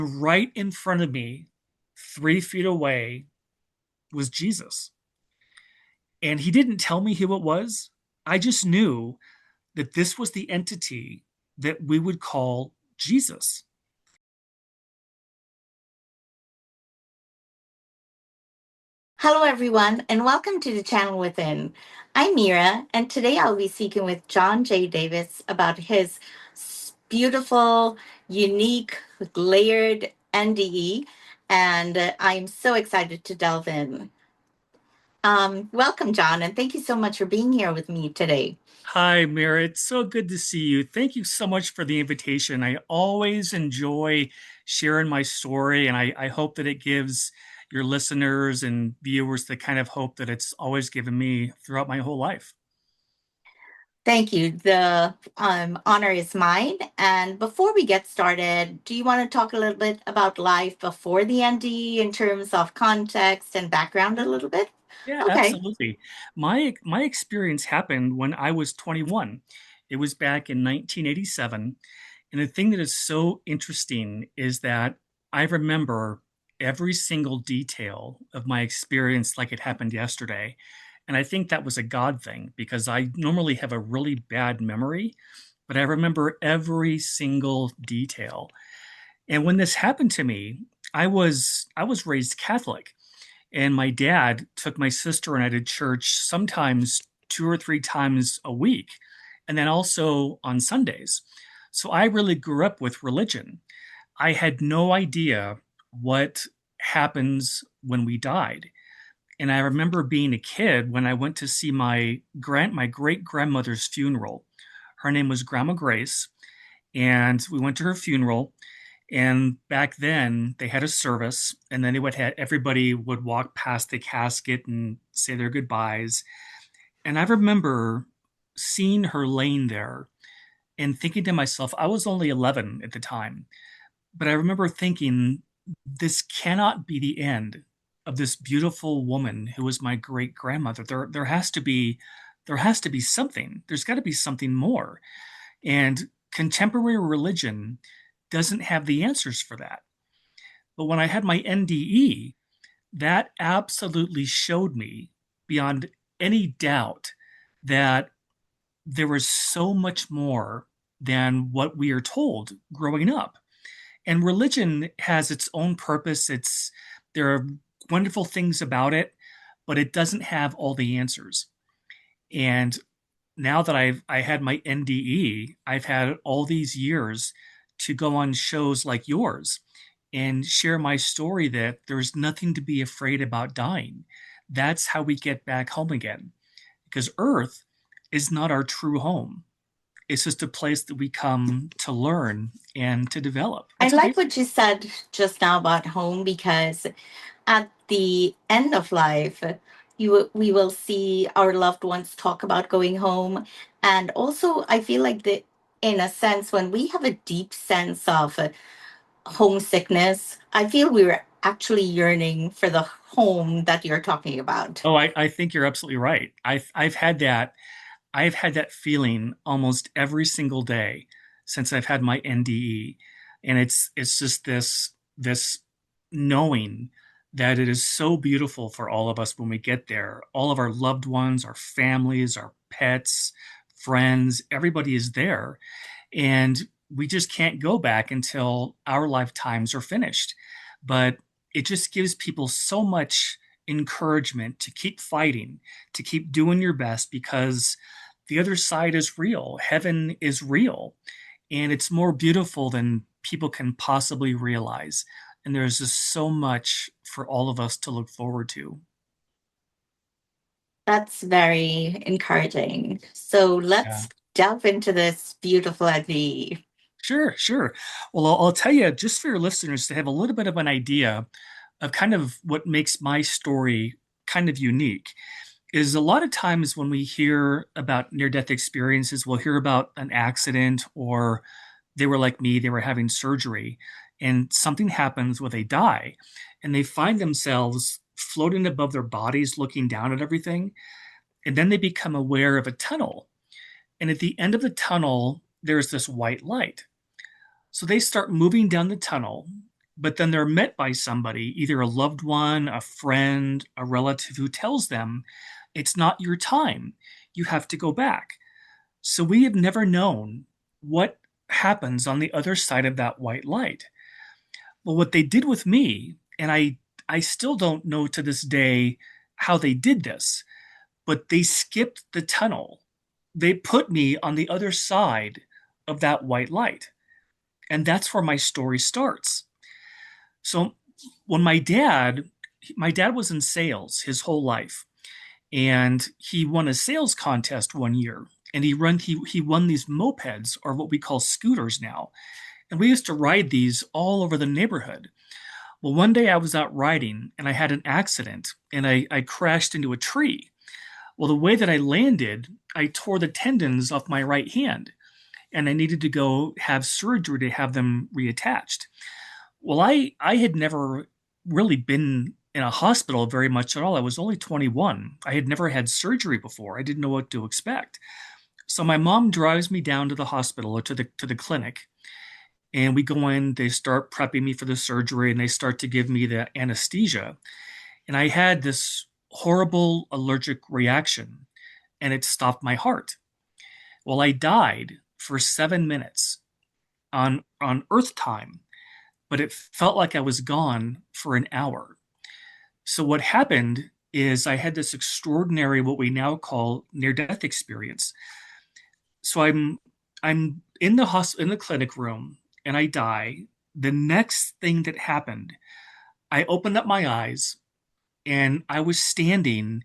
Right in front of me, 3 feet away, was Jesus. And he didn't tell me who it was. I just knew that this was the entity that we would call Jesus. Hello, everyone, and welcome to the channel within. I'm Mira, and today I'll be speaking with John J. Davis about his beautiful, unique, layered NDE, and I'm so excited to delve in. Welcome, John, and thank you so much for being here with me today. Hi, Merritt. So good to see you. Thank you so much for the invitation. I always enjoy sharing my story, and I hope that it gives your listeners and viewers the kind of hope that it's always given me throughout my whole life. Thank you. The honor is mine. And before we get started, do you want to talk a little bit about life before the NDE in terms of context and background a little bit? Yeah, Okay. absolutely. My experience happened when I was 21. It was back in 1987. And the thing that is so interesting is that I remember every single detail of my experience like it happened yesterday. And I think that was a God thing because I normally have a really bad memory, but I remember every single detail. And when this happened to me, I was raised Catholic. And my dad took my sister and I to church sometimes 2 or 3 times a week, and then also on Sundays. So I really grew up with religion. I had no idea what happens when we died. And I remember being a kid when I went to see my great grandmother's funeral. Her name was Grandma Grace, and we went to her funeral. And back then, they had a service, and then they would have everybody would walk past the casket and say their goodbyes. And I remember seeing her laying there and thinking to myself, I was only 11 at the time, but I remember thinking, this cannot be the end of this beautiful woman who was my great grandmother. There has to be something. There's got to be something more. And contemporary religion doesn't have the answers for that. But when I had my NDE, that absolutely showed me beyond any doubt that there was so much more than what we are told growing up. And religion has its own purpose. There are wonderful things about it, but it doesn't have all the answers. And now that I had my NDE, I've had all these years to go on shows like yours and share my story that there's nothing to be afraid about dying. That's how we get back home again. Because Earth is not our true home. It's just a place that we come to learn and to develop. I That's like amazing. what you said just now about home because at the end of life, we will see our loved ones talk about going home. And also, I feel like in a sense, when we have a deep sense of homesickness, I feel we're actually yearning for the home that you're talking about. Oh, I think you're absolutely right. I've had that. I've had that feeling almost every single day since I've had my NDE, and it's just this knowing that it is so beautiful for all of us when we get there. All of our loved ones, our families, our pets, friends, everybody is there, and we just can't go back until our lifetimes are finished. But it just gives people so much encouragement to keep fighting, to keep doing your best because the other side is real. Heaven is real, and it's more beautiful than people can possibly realize. And there's just so much for all of us to look forward to. That's very encouraging. So Yeah. let's delve into this beautiful idea. Sure, sure. Well, I'll tell you, just for your listeners to have a little bit of an idea of kind of what makes my story kind of unique is a lot of times when we hear about near-death experiences, we'll hear about an accident or they were like me, they were having surgery, and something happens where they die and they find themselves floating above their bodies, looking down at everything. And then they become aware of a tunnel. And at the end of the tunnel, there's this white light. So they start moving down the tunnel but then they're met by somebody, either a loved one, a friend, a relative, who tells them it's not your time. You have to go back. So we have never known what happens on the other side of that white light. Well, what they did with me, and I still don't know to this day how they did this, but they skipped the tunnel. They put me on the other side of that white light. And that's where my story starts. So when my dad was in sales his whole life, and he won a sales contest one year, and he won these mopeds, or what we call scooters now. And we used to ride these all over the neighborhood. Well, one day I was out riding and I had an accident and I crashed into a tree. Well, the way that I landed, I tore the tendons off my right hand and I needed to go have surgery to have them reattached. Well, I had never really been in a hospital very much at all. I was only 21. I had never had surgery before. I didn't know what to expect. So my mom drives me down to the hospital, or to the clinic, and we go in. They start prepping me for the surgery, and they start to give me the anesthesia. And I had this horrible allergic reaction, and it stopped my heart. Well, I died for 7 minutes on Earth time, but it felt like I was gone for an hour. So what happened is I had this extraordinary, what we now call near-death experience. So I'm in the clinic room and I die. The next thing that happened, I opened up my eyes and I was standing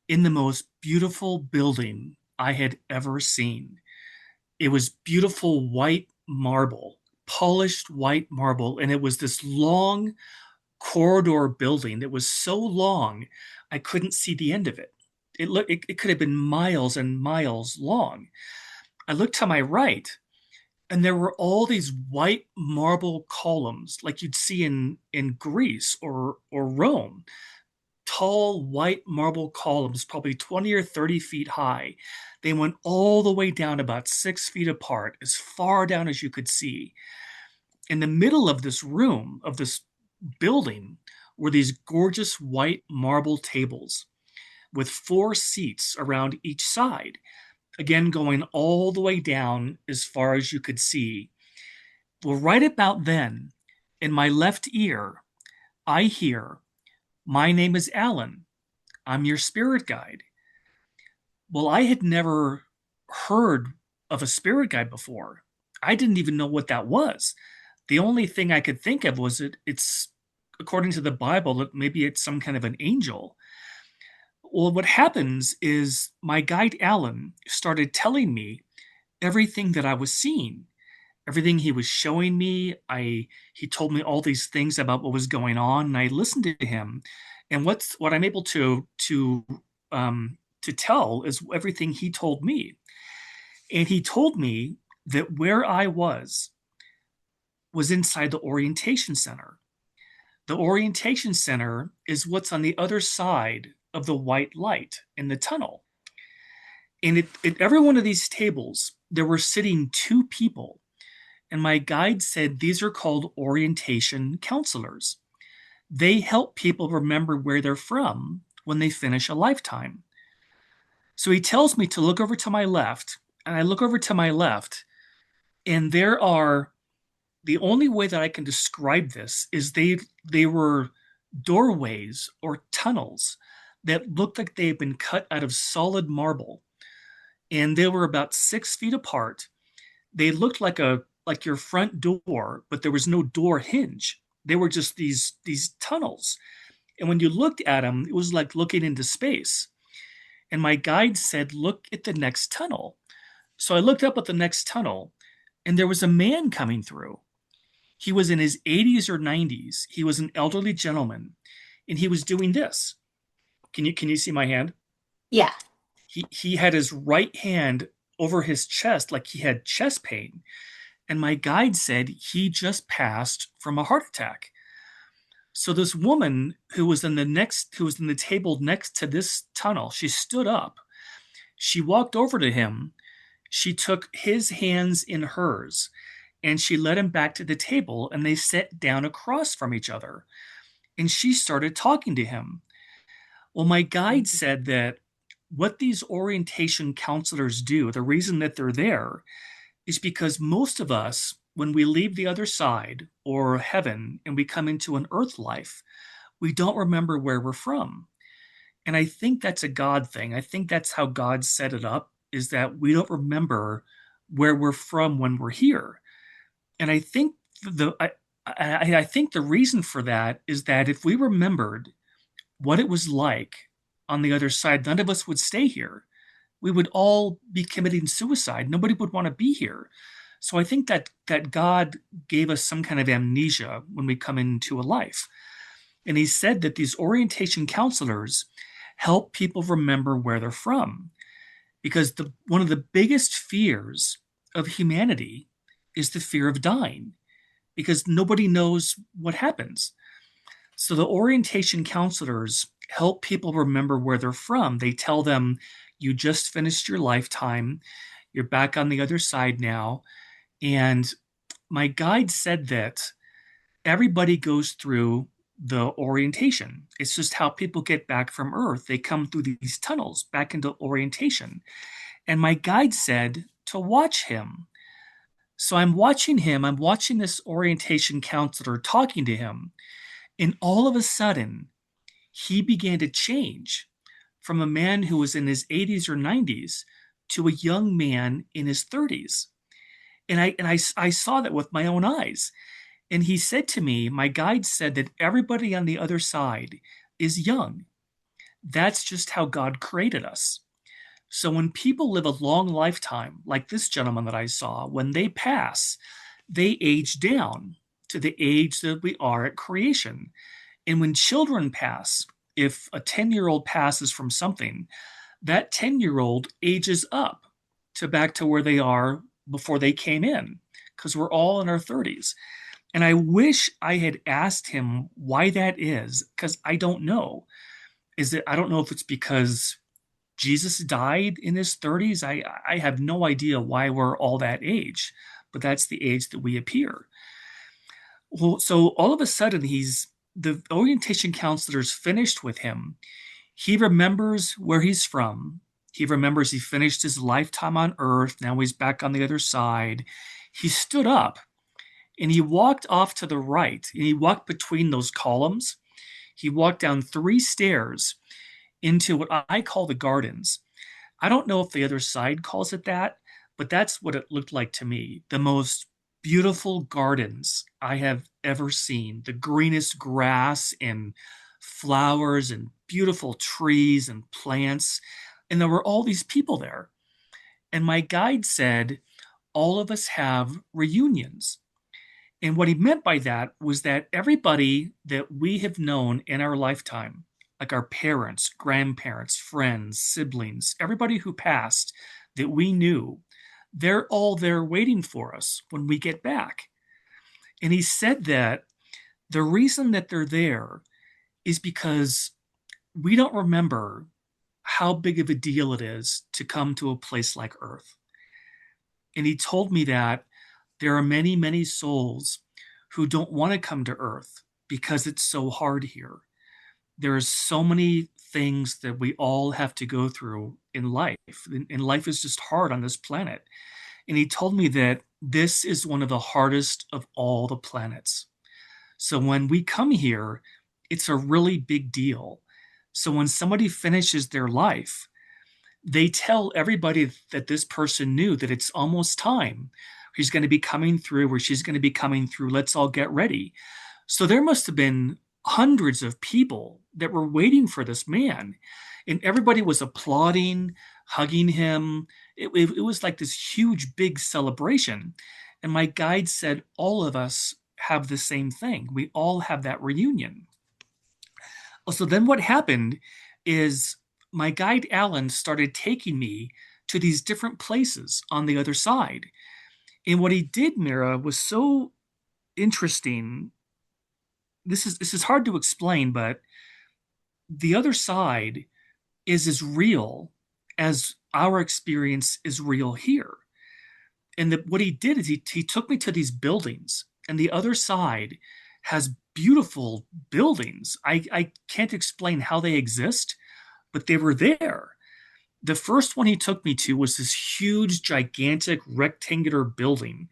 in the most beautiful building I had ever seen. It was beautiful white marble, polished white marble, and it was this long corridor building that was so long I couldn't see the end of it. It could have been miles and miles long. I looked to my right, and there were all these white marble columns like you'd see in Greece or Rome. Tall white marble columns, probably 20 or 30 feet high. They went all the way down about 6 feet apart, as far down as you could see. In the middle of this room, of this building, were these gorgeous white marble tables with four seats around each side, again going all the way down as far as you could see. Well, right about then, in my left ear, I hear, "My name is Alan. I'm your spirit guide." Well, I had never heard of a spirit guide before. I didn't even know what that was. The only thing I could think of was it's according to the Bible that maybe it's some kind of an angel. Well, what happens is my guide Alan started telling me everything that I was seeing, everything he was showing me. He told me all these things about what was going on, and I listened to him. And what I'm able to tell is everything he told me. And he told me that where I was inside the orientation center. The orientation center is what's on the other side of the white light in the tunnel. And at every one of these tables, there were sitting two people. And my guide said these are called orientation counselors. They help people remember where they're from when they finish a lifetime. So he tells me to look over to my left, and I look over to my left, and there are, the only way that I can describe this is they were doorways or tunnels that looked like they had been cut out of solid marble, and they were about 6 feet apart. They looked like your front door, but there was no door hinge. They were just these tunnels, and when you looked at them, it was like looking into space. And my guide said, "Look at the next tunnel." So I looked up at the next tunnel, and there was a man coming through. He was in his 80s or 90s. He was an elderly gentleman, and he was doing this. Can you see my hand? Yeah. He had his right hand over his chest like he had chest pain. And my guide said he just passed from a heart attack. So this woman who was in the table next to this tunnel, she stood up. She walked over to him. She took his hands in hers, and she led him back to the table, and they sat down across from each other. And she started talking to him. Well, my guide said that what these orientation counselors do, the reason that they're there, is because most of us, when we leave the other side or heaven and we come into an earth life, we don't remember where we're from. And I think that's a God thing. I think that's how God set it up, is that we don't remember where we're from when we're here. And I think the reason for that is that if we remembered what it was like on the other side, none of us would stay here. We would all be committing suicide. Nobody would want to be here. So I think that God gave us some kind of amnesia when we come into a life. And he said that these orientation counselors help people remember where they're from. Because one of the biggest fears of humanity is the fear of dying, because nobody knows what happens. So the orientation counselors help people remember where they're from. They tell them, you just finished your lifetime, you're back on the other side now. And my guide said that everybody goes through the orientation. It's just how people get back from Earth. They come through these tunnels back into orientation. And my guide said to watch him. So I'm watching him, I'm watching this orientation counselor talking to him. And all of a sudden, he began to change from a man who was in his 80s or 90s to a young man in his 30s. And I saw that with my own eyes. And he said to me, my guide said that everybody on the other side is young. That's just how God created us. So when people live a long lifetime, like this gentleman that I saw, when they pass, they age down to the age that we are at creation. And when children pass, if a 10-year-old passes from something, that 10-year-old ages up to back to where they are before they came in, because we're all in our 30s. And I wish I had asked him why that is, because I don't know. I don't know if it's because Jesus died in his 30s. I have no idea why we're all that age, but that's the age that we appear. Well, so all of a sudden, the orientation counselor's finished with him. He remembers where he's from. He remembers he finished his lifetime on earth. Now he's back on the other side. He stood up and he walked off to the right, and he walked between those columns. He walked down 3 stairs into what I call the gardens. I don't know if the other side calls it that, but that's what it looked like to me. The most beautiful gardens I have ever seen. The greenest grass and flowers and beautiful trees and plants. And there were all these people there. And my guide said, all of us have reunions. And what he meant by that was that everybody that we have known in our lifetime, like our parents, grandparents, friends, siblings, everybody who passed that we knew, they're all there waiting for us when we get back. And he said that the reason that they're there is because we don't remember how big of a deal it is to come to a place like Earth. And he told me that there are many, many souls who don't want to come to Earth because it's so hard here. There are so many things that we all have to go through in life, and life is just hard on this planet. And he told me that this is one of the hardest of all the planets. So when we come here, it's a really big deal. So when somebody finishes their life, they tell everybody that this person knew that it's almost time. He's going to be coming through, or she's going to be coming through. Let's all get ready. So there must have been hundreds of people that were waiting for this man. And everybody was applauding, hugging him. It was like this huge, big celebration. And my guide said, all of us have the same thing. We all have that reunion. So then what happened is my guide Alan started taking me to these different places on the other side. And what he did, Mira, was so interesting. This is hard to explain, but the other side is as real as our experience is real here. what he did is he took me to these buildings, and the other side has beautiful buildings. I can't explain how they exist, but they were there. The first one he took me to was this huge, gigantic, rectangular building,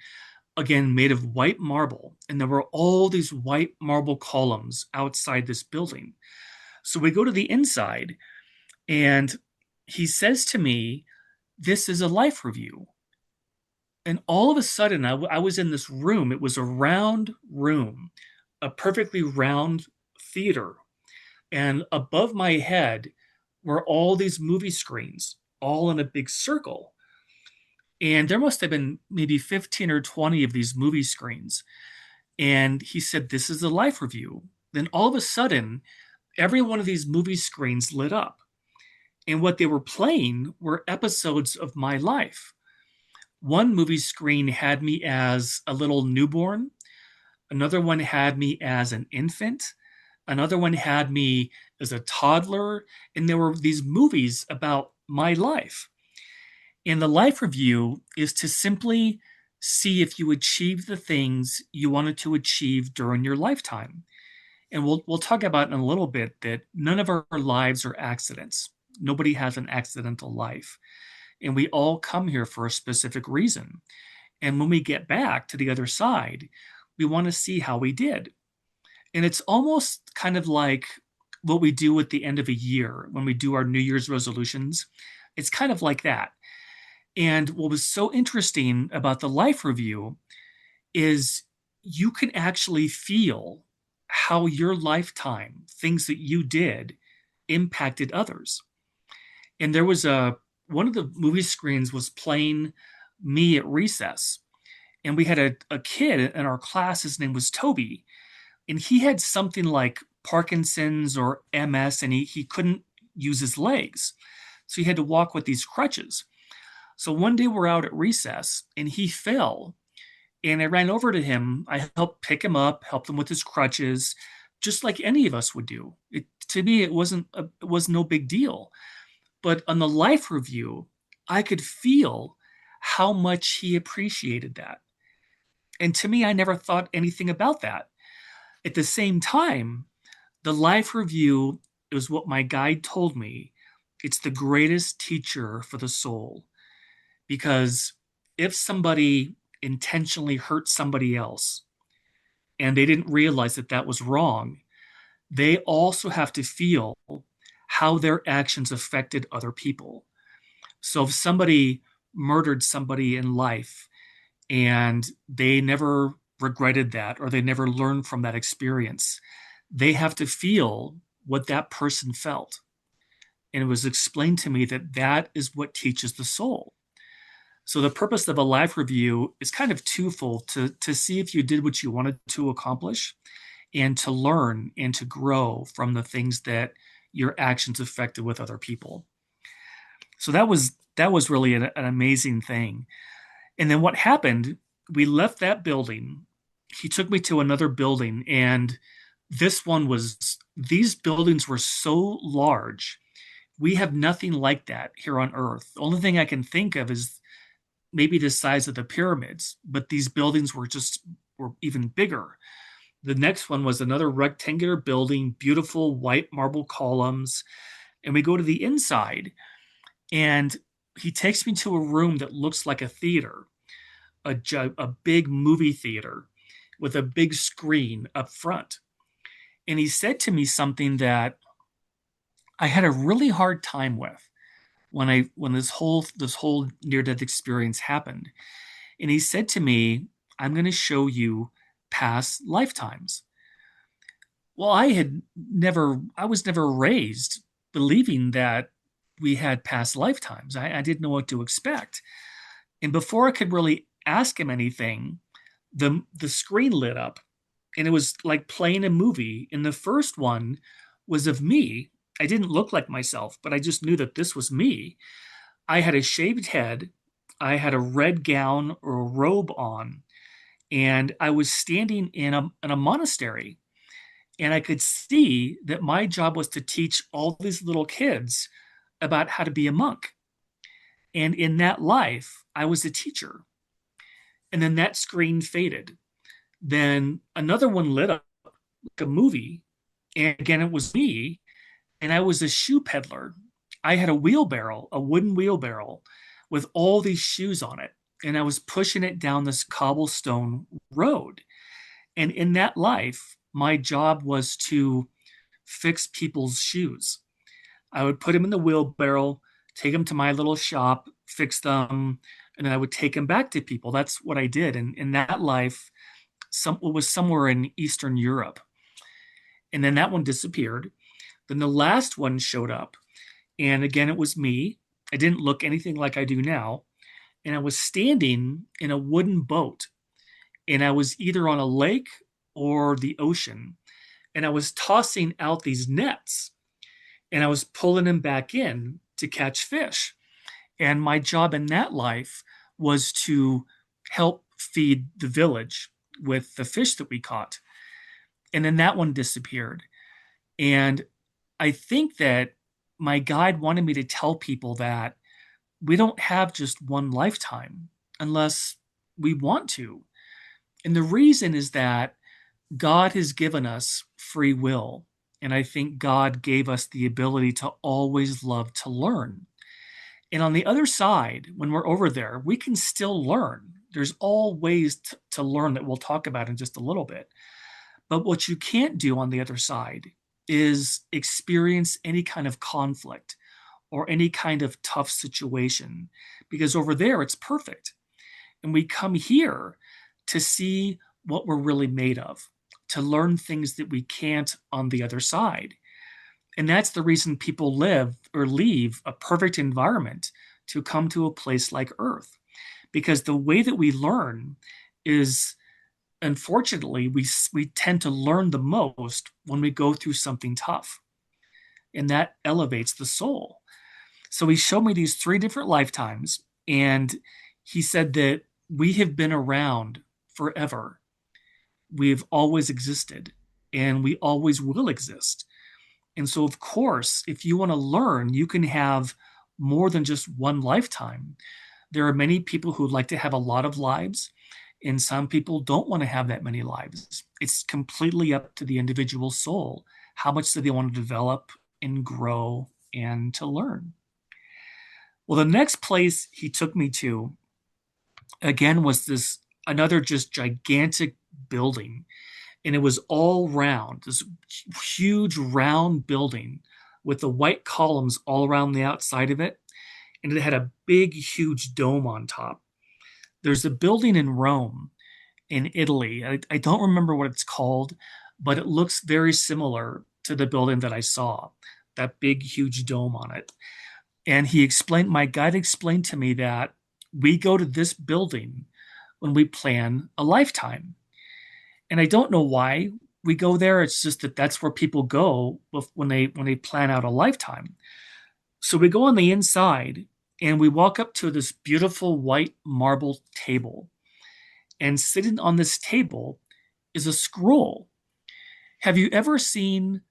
again, made of white marble. And there were all these white marble columns outside this building. So we go to the inside, and he says to me, "This is a life review." And all of a sudden, I was in this room. It was a round room, a perfectly round theater. And above my head were all these movie screens, all in a big circle. And there must have been maybe 15 or 20 of these movie screens. And he said, "This is a life review." Then all of a sudden, every one of these movie screens lit up. And what they were playing were episodes of my life. One movie screen had me as a little newborn. Another one had me as an infant. Another one had me as a toddler. And there were these movies about my life. And the life review is to simply see if you achieve the things you wanted to achieve during your lifetime. And we'll talk about in a little bit that none of our lives are accidents. Nobody has an accidental life. And we all come here for a specific reason. And when we get back to the other side, we want to see how we did. And it's almost kind of like what we do at the end of a year when we do our New Year's resolutions. It's kind of like that. And what was so interesting about the life review is you can actually feel how your lifetime, things that you did, impacted others. And there was one of the movie screens was playing me at recess. And we had a kid in our class, his name was Toby, and he had something like Parkinson's or MS, and he couldn't use his legs. So he had to walk with these crutches. So one day we're out at recess, and he fell. And I ran over to him. I helped pick him up, helped him with his crutches, just like any of us would do. To me, it was no big deal. But on the life review, I could feel how much he appreciated that. And to me, I never thought anything about that. At the same time, the life review is what my guide told me. It's the greatest teacher for the soul. Because if somebody intentionally hurt somebody else and they didn't realize that that was wrong, they also have to feel how their actions affected other people. So if somebody murdered somebody in life and they never regretted that or they never learned from that experience, they have to feel what that person felt. And it was explained to me that that is what teaches the soul. So the purpose of a life review is kind of twofold to see if you did what you wanted to accomplish and to learn and to grow from the things that your actions affected with other people. So that was really an amazing thing. And then what happened, we left that building. He took me to another building, and these buildings were so large. We have nothing like that here on Earth. The only thing I can think of is maybe the size of the pyramids, but these buildings were even bigger. The next one was another rectangular building, beautiful white marble columns. And we go to the inside, and he takes me to a room that looks like a theater, a big movie theater with a big screen up front. And he said to me something that I had a really hard time with when this whole near death experience happened. And he said to me, "I'm going to show you past lifetimes." Well, I was never raised believing that we had past lifetimes. I didn't know what to expect. And before I could really ask him anything, the screen lit up, and it was like playing a movie. And the first one was of me. I didn't look like myself, but I just knew that this was me. I had a shaved head. I had a red gown or a robe on, and I was standing in a monastery. And I could see that my job was to teach all these little kids about how to be a monk. And in that life, I was a teacher. And then that screen faded. Then another one lit up like a movie. And again, it was me, and I was a shoe peddler. I had a wheelbarrow, a wooden wheelbarrow with all these shoes on it. And I was pushing it down this cobblestone road. And in that life, my job was to fix people's shoes. I would put them in the wheelbarrow, take them to my little shop, fix them, and then I would take them back to people. That's what I did. And in that life, it was somewhere in Eastern Europe. And then that one disappeared. Then the last one showed up. And again, it was me. I didn't look anything like I do now. And I was standing in a wooden boat. And I was either on a lake or the ocean. And I was tossing out these nets and I was pulling them back in to catch fish. And my job in that life was to help feed the village with the fish that we caught. And then that one disappeared. And I think that my guide wanted me to tell people that we don't have just one lifetime unless we want to. And the reason is that God has given us free will. And I think God gave us the ability to always love to learn. And on the other side, when we're over there, we can still learn. There's all ways to learn that we'll talk about in just a little bit. But what you can't do on the other side is experience any kind of conflict or any kind of tough situation, because over there it's perfect. And we come here to see what we're really made of, to learn things that we can't on the other side. And that's the reason people live or leave a perfect environment to come to a place like Earth. Because the way that we learn is, unfortunately, we tend to learn the most when we go through something tough. And that elevates the soul. So he showed me these three different lifetimes. And he said that we have been around forever. We've always existed and we always will exist. And so, of course, if you want to learn, you can have more than just one lifetime. There are many people who like to have a lot of lives, and some people don't want to have that many lives. It's completely up to the individual soul. How much do they want to develop and grow and to learn? Well, the next place he took me to, again, was this another just gigantic building. And it was all round, this huge round building with the white columns all around the outside of it. And it had a big, huge dome on top. There's a building in Rome, in Italy. I don't remember what it's called, but it looks very similar to the building that I saw, that big, huge dome on it. And my guide explained to me that we go to this building when we plan a lifetime. And I don't know why we go there. It's just that that's where people go when they plan out a lifetime. So we go on the inside and we walk up to this beautiful white marble table. And sitting on this table is a scroll. Have you ever seen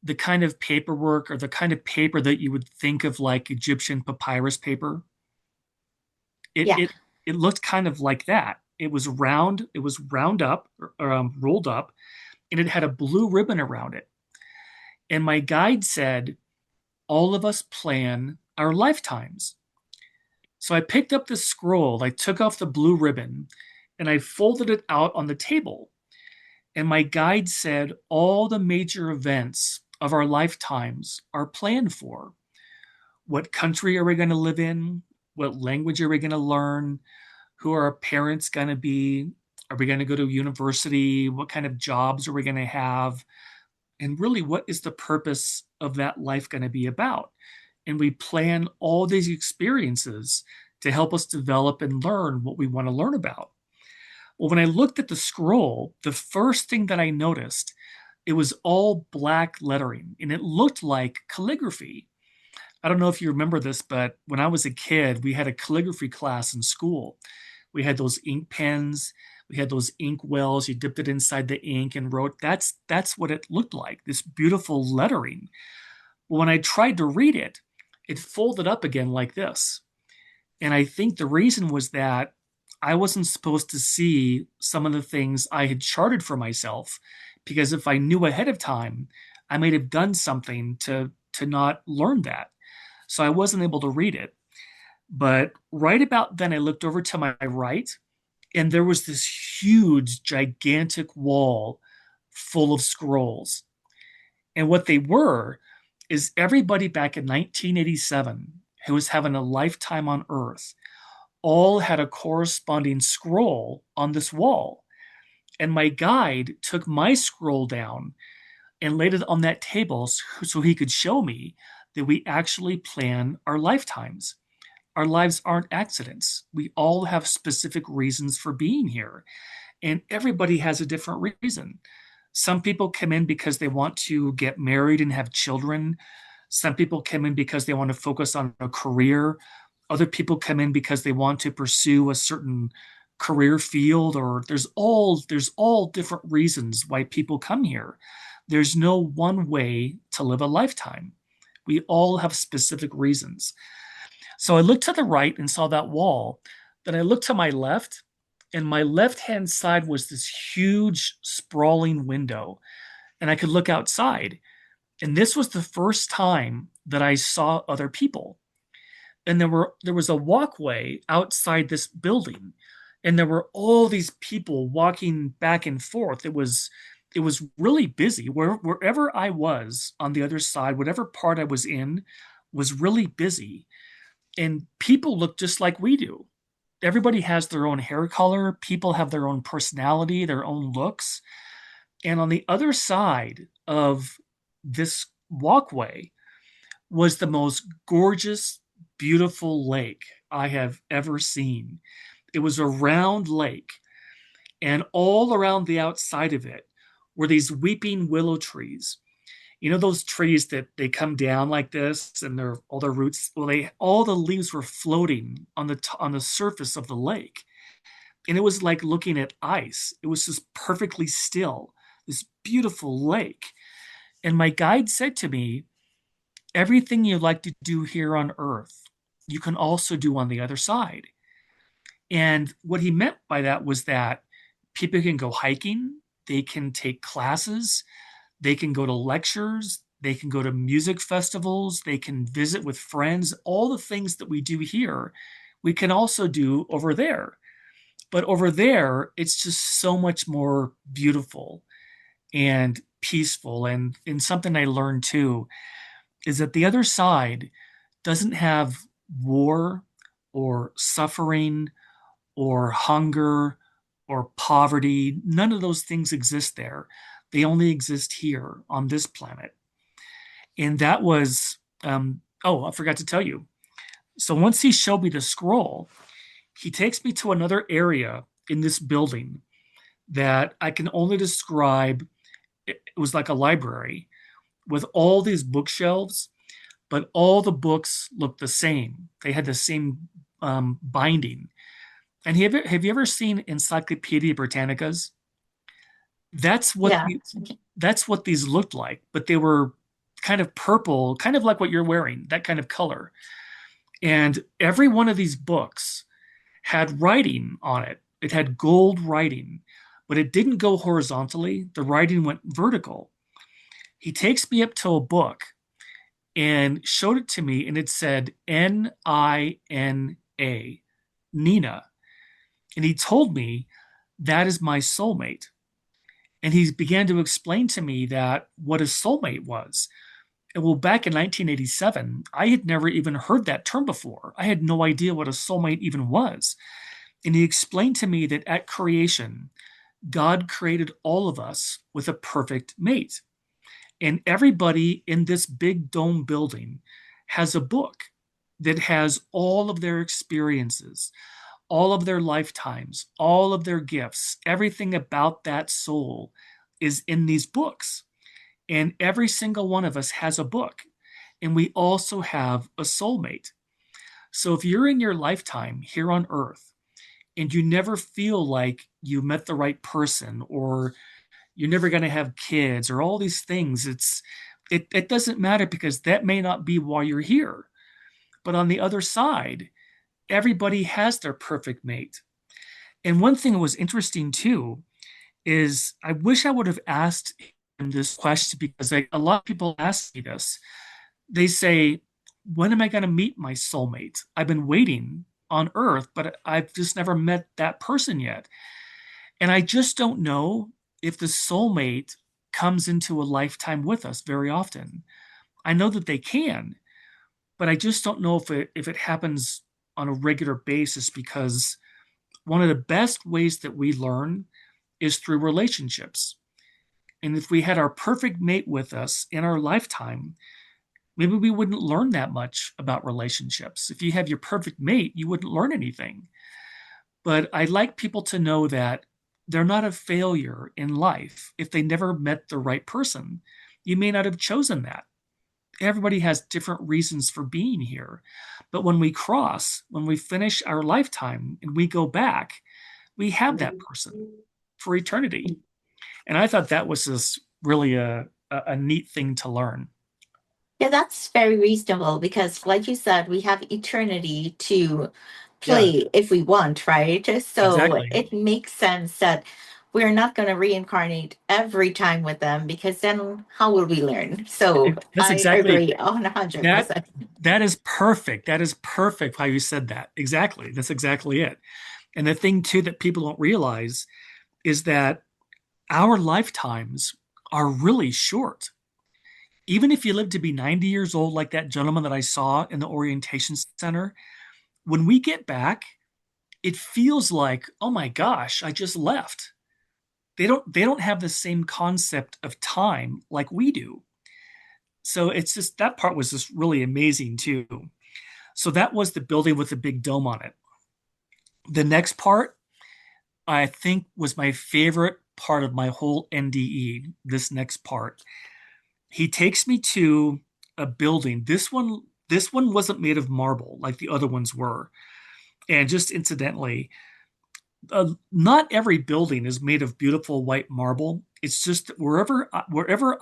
the kind of paperwork or the kind of paper that you would think of like Egyptian papyrus paper? It Yeah. it it looked kind of like that. It was round up, rolled up, and it had a blue ribbon around it. And my guide said, all of us plan our lifetimes. So I picked up the scroll, I took off the blue ribbon, and I folded it out on the table. And my guide said, all the major events of our lifetimes are planned for. What country are we going to live in? What language are we going to learn? Who are our parents going to be? Are we going to go to university? What kind of jobs are we going to have? And really, what is the purpose of that life going to be about? And we plan all these experiences to help us develop and learn what we want to learn about. Well, when I looked at the scroll, the first thing that I noticed, it was all black lettering and it looked like calligraphy. I don't know if you remember this, but when I was a kid, we had a calligraphy class in school. We had those ink pens, we had those ink wells. You dipped it inside the ink and wrote. That's what it looked like. This beautiful lettering. Well, when I tried to read it, it folded up again like this. And I think the reason was that I wasn't supposed to see some of the things I had charted for myself because if I knew ahead of time, I might have done something to not learn that. So I wasn't able to read it. But right about then, I looked over to my right, and there was this huge, gigantic wall full of scrolls. And what they were is everybody back in 1987 who was having a lifetime on Earth all had a corresponding scroll on this wall. And my guide took my scroll down and laid it on that table so he could show me that we actually plan our lifetimes. Our lives aren't accidents. We all have specific reasons for being here, and everybody has a different reason. Some people come in because they want to get married and have children. Some people come in because they want to focus on a career. Other people come in because they want to pursue a certain career field, or there's all different reasons why people come here. There's no one way to live a lifetime. We all have specific reasons. So I looked to the right and saw that wall. Then I looked to my left, and my left hand side was this huge, sprawling window, and I could look outside. And this was the first time that I saw other people. And there was a walkway outside this building, and there were all these people walking back and forth. It was really busy. Wherever I was on the other side, whatever part I was in, was really busy. And people look just like we do. Everybody has their own hair color, people have their own personality, their own looks. And on the other side of this walkway was the most gorgeous, beautiful lake I have ever seen. It was a round lake, and all around the outside of it were these weeping willow trees. You know those trees that they come down like this and they're all their roots, well, they all the leaves were floating on the surface of the lake. And it was like looking at ice. It was just perfectly still, this beautiful lake. And my guide said to me, everything you like to do here on earth, you can also do on the other side. And what he meant by that was that people can go hiking, they can take classes, they can go to lectures, they can go to music festivals, they can visit with friends. All the things that we do here, we can also do over there. But over there, it's just so much more beautiful and peaceful. And something I learned too is that the other side doesn't have war or suffering or hunger or poverty. None of those things exist there. They only exist here on this planet. And that was, oh, I forgot to tell you. So once he showed me the scroll, he takes me to another area in this building that I can only describe. It was like a library with all these bookshelves, but all the books looked the same. They had the same binding. And have you ever seen Encyclopedia Britannicas? That's what Yeah. that's what these looked like, but they were kind of purple, kind of like what you're wearing, that kind of color. And every one of these books had writing on it. It had gold writing, but it didn't go horizontally. The writing went vertical. He takes me up to a book and showed it to me, and it said Nina, Nina. And he told me that is my soulmate. And he began to explain to me that what a soulmate was. And well, back in 1987, I had never even heard that term before. I had no idea what a soulmate even was. And he explained to me that at creation, God created all of us with a perfect mate. And everybody in this big dome building has a book that has all of their experiences, all of their lifetimes, all of their gifts, everything about that soul is in these books. And every single one of us has a book. And we also have a soulmate. So if you're in your lifetime here on earth and you never feel like you met the right person, or you're never going to have kids, or all these things, it doesn't matter, because that may not be why you're here. But on the other side, everybody has their perfect mate. And one thing that was interesting too is I wish I would have asked him this question because a lot of people ask me this. They say, when am I going to meet my soulmate? I've been waiting on Earth, but I've just never met that person yet. And I just don't know if the soulmate comes into a lifetime with us very often. I know that they can, but I just don't know if it happens on a regular basis because one of the best ways that we learn is through relationships. And if we had our perfect mate with us in our lifetime, maybe we wouldn't learn that much about relationships. If you have your perfect mate, you wouldn't learn anything. But I like people to know that they're not a failure in life. If they never met the right person, you may not have chosen that. Everybody has different reasons for being here. But when we cross, when we finish our lifetime and we go back, we have that person for eternity. And I thought that was just really a neat thing to learn. Yeah, that's very reasonable because, like you said, we have eternity to Yeah, play if we want, right? So exactly. it makes sense that we're not going to reincarnate every time with them because then how will we learn? So That's I exactly agree on that. 100%. That is perfect. That is perfect how you said that. Exactly. That's exactly it. And the thing too that people don't realize is that our lifetimes are really short. Even if you live to be 90 years old, like that gentleman that I saw in the orientation center, when we get back, it feels like, oh my gosh, I just left. They don't have the same concept of time like we do. So it's just that part was just really amazing too. So that was the building with the big dome on it. The next part, I think, was my favorite part of my whole NDE. This next part, he takes me to a building. This one wasn't made of marble like the other ones were. And just incidentally, not every building is made of beautiful white marble. It's just wherever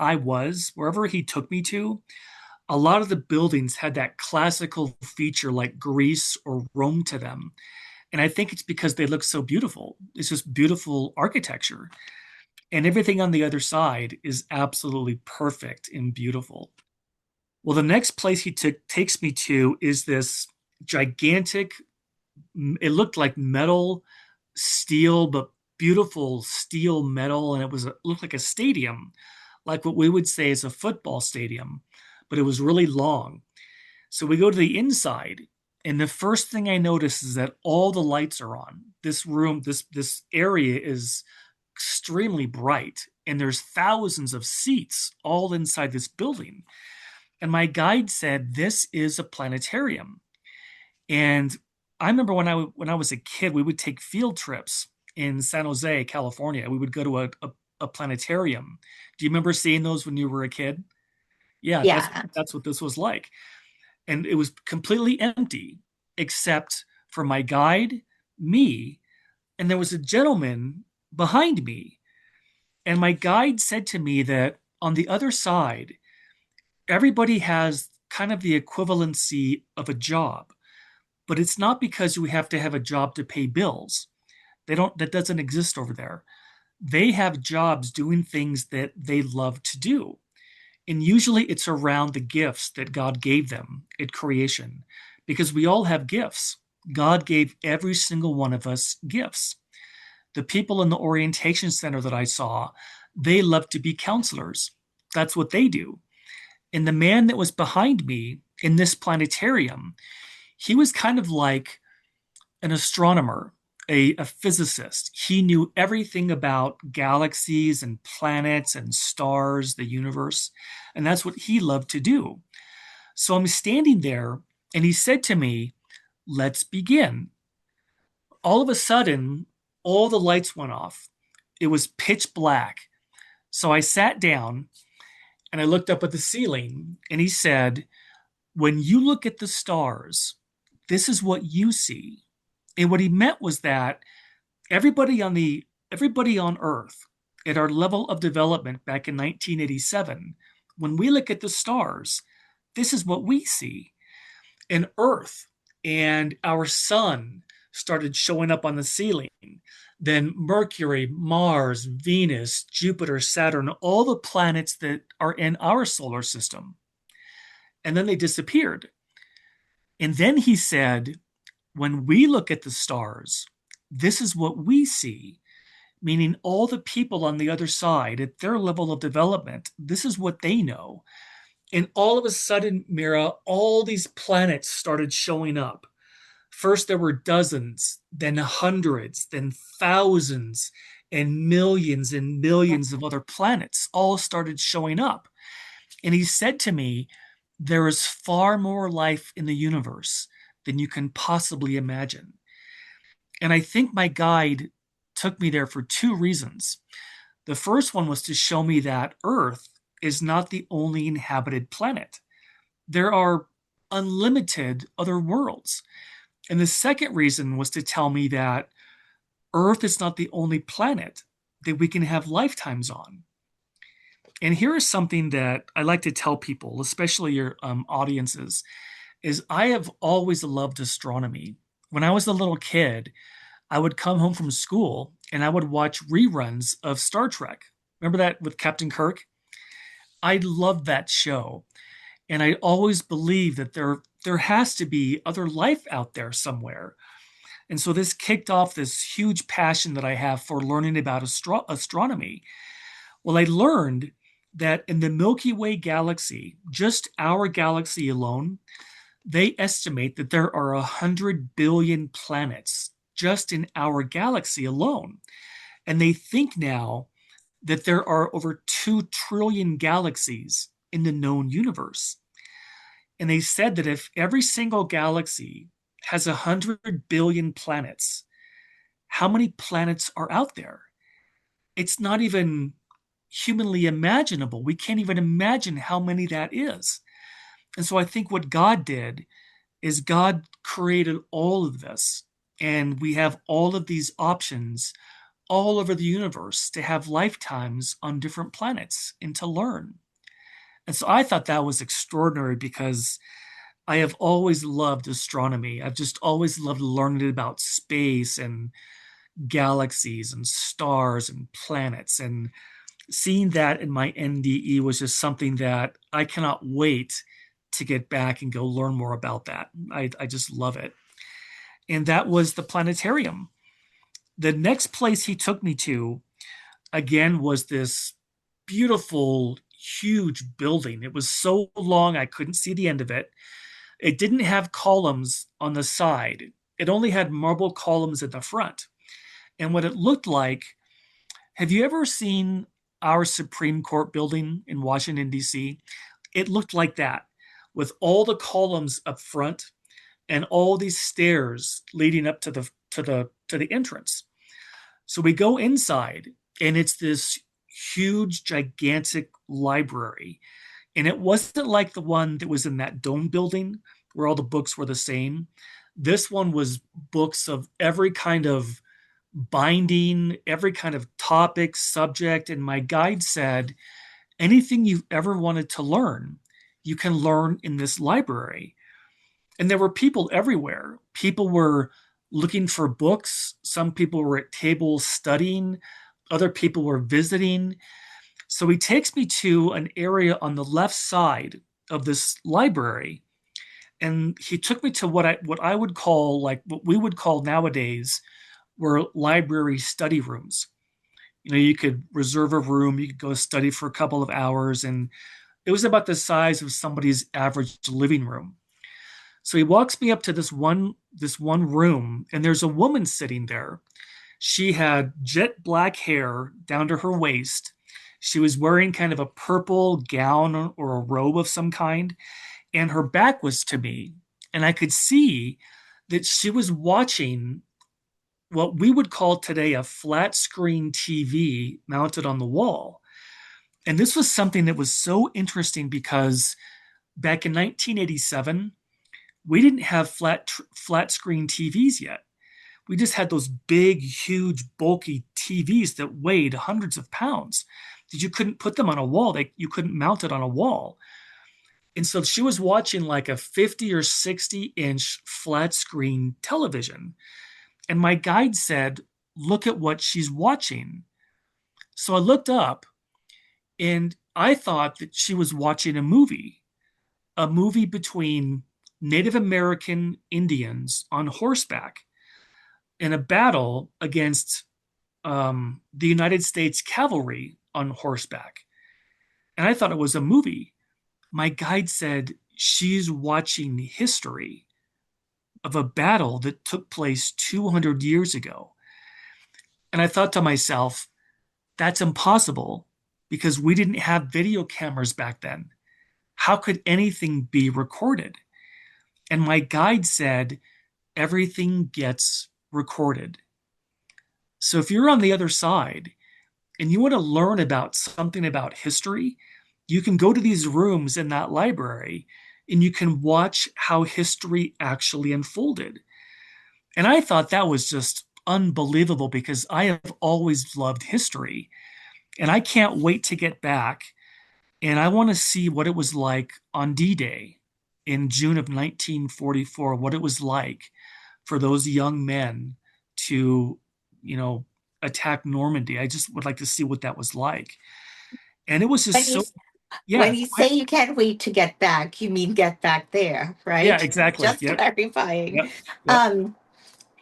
I was, wherever he took me to, a lot of the buildings had that classical feature like Greece or Rome to them. And I think it's because they look so beautiful. It's just beautiful architecture. And everything on the other side is absolutely perfect and beautiful. Well, the next place he takes me to is this gigantic, it looked like metal, steel, but beautiful steel metal. And it looked like a stadium, like what we would say is a football stadium, but it was really long. So we go to the inside, and the first thing I notice is that all the lights are on. This room, this area is extremely bright, and there's thousands of seats all inside this building. And my guide said this is a planetarium. And I remember when I was a kid, we would take field trips in San Jose, California. We would go to a planetarium. Do you remember seeing those when you were a kid? Yeah, that's Yeah. that's what this was like. And it was completely empty except for my guide, me, and there was a gentleman behind me. And my guide said to me that on the other side, everybody has kind of the equivalency of a job, but it's not because we have to have a job to pay bills. That doesn't exist over there. They have jobs doing things that they love to do. And usually it's around the gifts that God gave them at creation, because we all have gifts. God gave every single one of us gifts. The people in the orientation center that I saw, they love to be counselors. That's what they do. And the man that was behind me in this planetarium, he was kind of like an astronomer, a physicist. He knew everything about galaxies and planets and stars, the universe. And that's what he loved to do. So I'm standing there, and he said to me, let's begin. All of a sudden, all the lights went off. It was pitch black. So I sat down and I looked up at the ceiling, and he said, when you look at the stars, this is what you see. And what he meant was that everybody on Earth at our level of development back in 1987, when we look at the stars, this is what we see. And Earth and our sun, started showing up on the ceiling. Then Mercury, Mars, Venus, Jupiter, Saturn, all the planets that are in our solar system. And then they disappeared. And then he said, when we look at the stars, this is what we see, meaning all the people on the other side at their level of development, this is what they know. And all of a sudden, Mira, all these planets started showing up. First, there were dozens, then hundreds, then thousands, and millions of other planets all started showing up. And he said to me, there is far more life in the universe than you can possibly imagine. And I think my guide took me there for two reasons. The first one was to show me that Earth is not the only inhabited planet. There are unlimited other worlds. And the second reason was to tell me that Earth is not the only planet that we can have lifetimes on. And here is something that I like to tell people, especially your audiences, is I have always loved astronomy. When I was a little kid, I would come home from school and I would watch reruns of Star Trek. Remember that with Captain Kirk? I loved that show. And I always believed that there has to be other life out there somewhere. And so this kicked off this huge passion that I have for learning about astronomy. Well, I learned that in the Milky Way galaxy, just our galaxy alone, they estimate that there are 100 billion planets just in our galaxy alone. And they think now that there are over 2 trillion galaxies in the known universe. And they said that if every single galaxy has 100 billion planets, how many planets are out there? It's not even humanly imaginable. We can't even imagine how many that is. And so I think what God did is God created all of this, and we have all of these options all over the universe to have lifetimes on different planets and to learn. And so I thought that was extraordinary because I have always loved astronomy. I've just always loved learning about space and galaxies and stars and planets. And seeing that in my NDE was just something that I cannot wait to get back and go learn more about that. I just love it. And that was the planetarium. The next place he took me to, again, was this beautiful, huge building. It was so long, I couldn't see the end of it. It didn't have columns on the side, it only had marble columns at the front. And what it looked like, have you ever seen our Supreme Court building in Washington, D.C.? It looked like that, with all the columns up front and all these stairs leading up to the entrance. So we go inside, and it's this huge, gigantic library. And it wasn't like the one that was in that dome building where all the books were the same. This one was books of every kind of binding, every kind of topic, subject. And my guide said, anything you've ever wanted to learn, you can learn in this library. And there were people everywhere. People were looking for books. Some people were at tables studying. Other people were visiting. So he takes me to an area on the left side of this library. And he took me to what I would call, like what we would call nowadays, were library study rooms. You know, you could reserve a room, you could go study for a couple of hours, and it was about the size of somebody's average living room. So he walks me up to this one room, and there's a woman sitting there. She had jet black hair down to her waist. She was wearing kind of a purple gown or a robe of some kind, and her back was to me. And I could see that she was watching what we would call today a flat screen TV mounted on the wall. And this was something that was so interesting because back in 1987, we didn't have flat screen TVs yet. We just had those big, huge, bulky TVs that weighed hundreds of pounds. That you couldn't put them on a wall. You couldn't mount it on a wall. And so she was watching like a 50 or 60 inch flat screen television. And my guide said, look at what she's watching. So I looked up and I thought that she was watching a movie between Native American Indians on horseback in a battle against the United States cavalry on horseback. And I thought it was a movie. My guide said she's watching history of a battle that took place 200 years ago. And I thought to myself, that's impossible because we didn't have video cameras back then. How could anything be recorded? And my guide said, everything gets recorded. So if you're on the other side and you want to learn about something about history, you can go to these rooms in that library and you can watch how history actually unfolded. And I thought that was just unbelievable because I have always loved history and I can't wait to get back. And I want to see what it was like on D Day in June of 1944, what it was like for those young men to, you know, attack Normandy. I just would like to see what that was like. And it was When just you so, when yeah, you say you can't wait to get back, you mean get back there, yeah, right? exactly. Just Yep, clarifying. yep, yep. Um,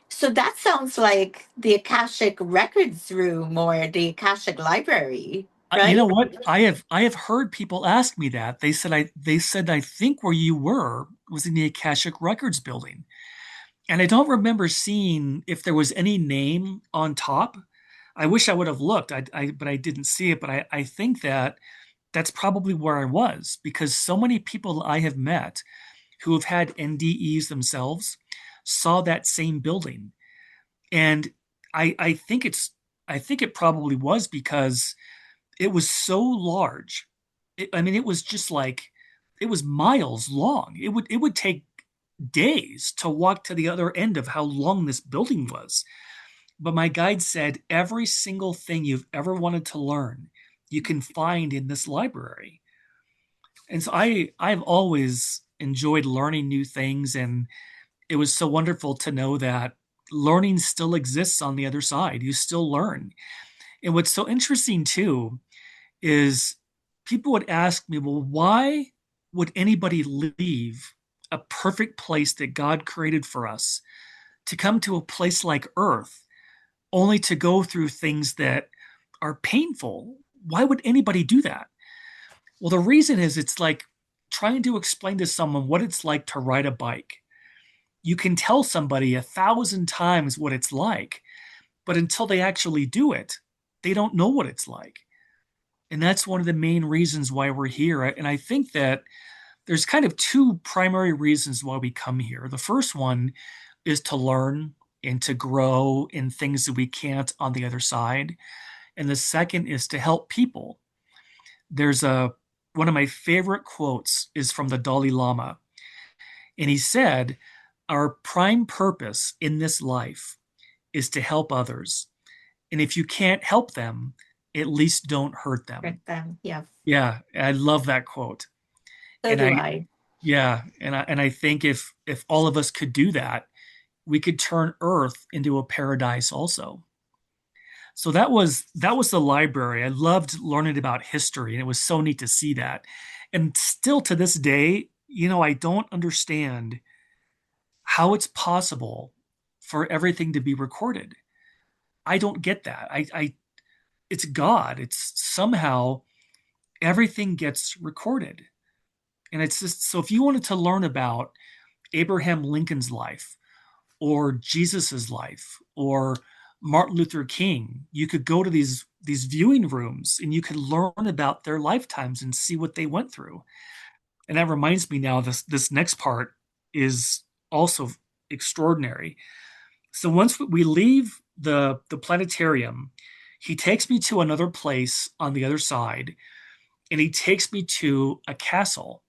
so that sounds like the Akashic Records Room or the Akashic Library, You right? know what? I have heard people ask me that. They said I think where you were was in the Akashic Records building. And I don't remember seeing if there was any name on top. I wish I would have looked, but I didn't see it. But I think that that's probably where I was because so many people I have met who have had NDEs themselves saw that same building. And I think I think it probably was because it was so large. I mean, it was just like it was miles long. It would take days to walk to the other end of how long this building was. But my guide said every single thing you've ever wanted to learn, you can find in this library. And so I've always enjoyed learning new things, and it was so wonderful to know that learning still exists on the other side. You still learn. And what's so interesting too is people would ask me, well, why would anybody leave a perfect place that God created for us to come to a place like Earth only to go through things that are painful? Why would anybody do that? Well, the reason is it's like trying to explain to someone what it's like to ride a bike. You can tell somebody 1,000 times what it's like, but until they actually do it, they don't know what it's like. And that's one of the main reasons why we're here. And I think that there's kind of two primary reasons why we come here. The first one is to learn and to grow in things that we can't on the other side. And the second is to help people. There's a One of my favorite quotes is from the Dalai Lama. And he said, our prime purpose in this life is to help others. And if you can't help them, at least don't hurt them. With them, yeah. Yeah, I love that quote. So And do I I. Yeah, and I think if all of us could do that, we could turn Earth into a paradise also. So that was the library. I loved learning about history, and it was so neat to see that. And still to this day, I don't understand how it's possible for everything to be recorded. I don't get that. It's God. It's somehow everything gets recorded. And it's just so if you wanted to learn about Abraham Lincoln's life or Jesus's life or Martin Luther King, you could go to these viewing rooms and you could learn about their lifetimes and see what they went through. And that reminds me now this next part is also extraordinary. So once we leave the planetarium, he takes me to another place on the other side and he takes me to a castle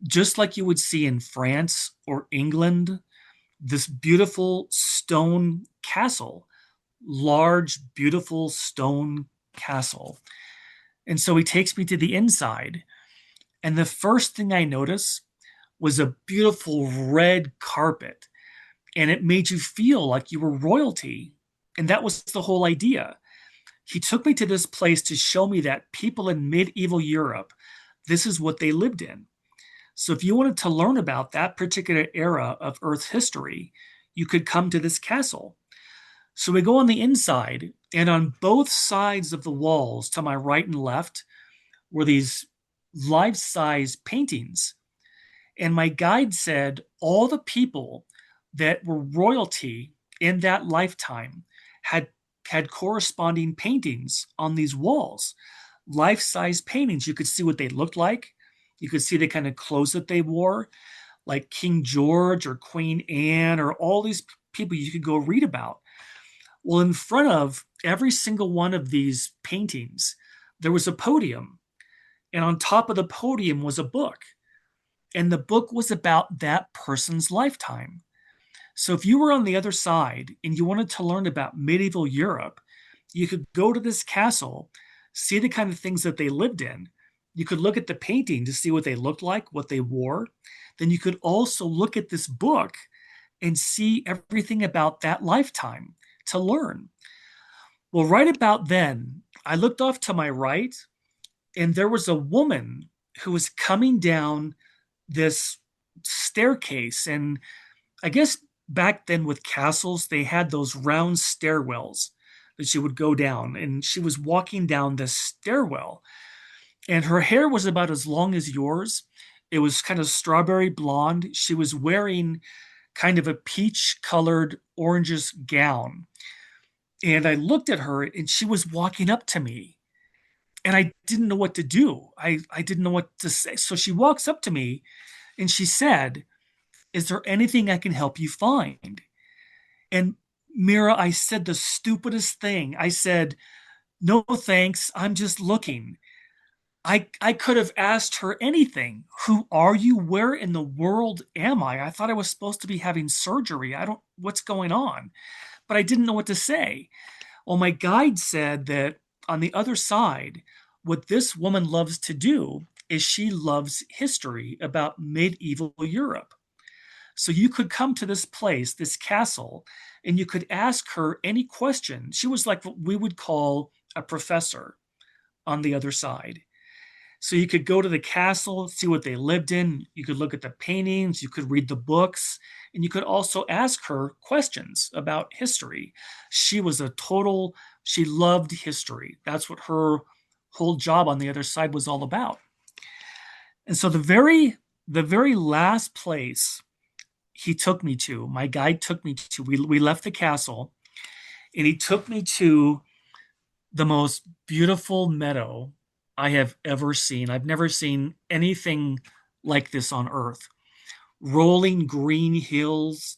just like you would see in France or England, this beautiful stone castle, large, beautiful stone castle. And so he takes me to the inside. And the first thing I notice was a beautiful red carpet. and it made you feel like you were royalty. And that was the whole idea. He took me to this place to show me that people in medieval Europe, this is what they lived in. So if you wanted to learn about that particular era of Earth's history, you could come to this castle. So we go on the inside, and on both sides of the walls, to my right and left, were these life size paintings. And my guide said all the people that were royalty in that lifetime had had corresponding paintings on these walls, life-size paintings. You could see what they looked like. You could see the kind of clothes that they wore, like King George or Queen Anne or all these people you could go read about. Well, in front of every single one of these paintings, there was a podium, and on top of the podium was a book, and the book was about that person's lifetime. So if you were on the other side and you wanted to learn about medieval Europe, you could go to this castle, see the kind of things that they lived in. You could look at the painting to see what they looked like, what they wore. Then you could also look at this book and see everything about that lifetime to learn. Well, right about then, I looked off to my right, and there was a woman who was coming down this staircase. And I guess back then with castles, they had those round stairwells that she would go down. And she was walking down this stairwell, and her hair was about as long as yours. It was kind of strawberry blonde. She was wearing kind of a peach colored oranges gown. And I looked at her, and she was walking up to me, and I didn't know what to do. I didn't know what to say. So she walks up to me and she said, "Is there anything I can help you find?" And Mira, I said the stupidest thing. I said, "No, thanks. I'm just looking." I could have asked her anything. Who are you? Where in the world am I? I thought I was supposed to be having surgery. I don't, what's going on? But I didn't know what to say. Well, my guide said that on the other side, what this woman loves to do is she loves history about medieval Europe. So you could come to this place, this castle, and you could ask her any question. She was like what we would call a professor on the other side. So you could go to the castle, see what they lived in. You could look at the paintings, you could read the books, and you could also ask her questions about history. She was a total, she loved history. That's what her whole job on the other side was all about. And so the very last place he took me to, my guide took me to, we left the castle, and he took me to the most beautiful meadow I have ever seen. I've never seen anything like this on earth. Rolling green hills,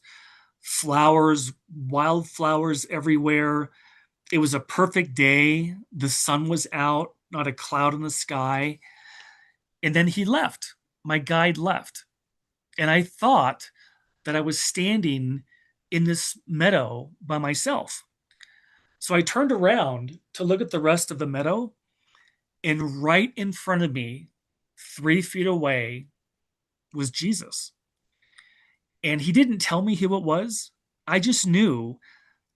flowers, wildflowers everywhere. It was a perfect day. The sun was out, not a cloud in the sky. And then he left. My guide left. And I thought that I was standing in this meadow by myself. So I turned around to look at the rest of the meadow, and right in front of me, 3 feet away, was Jesus. And he didn't tell me who it was. I just knew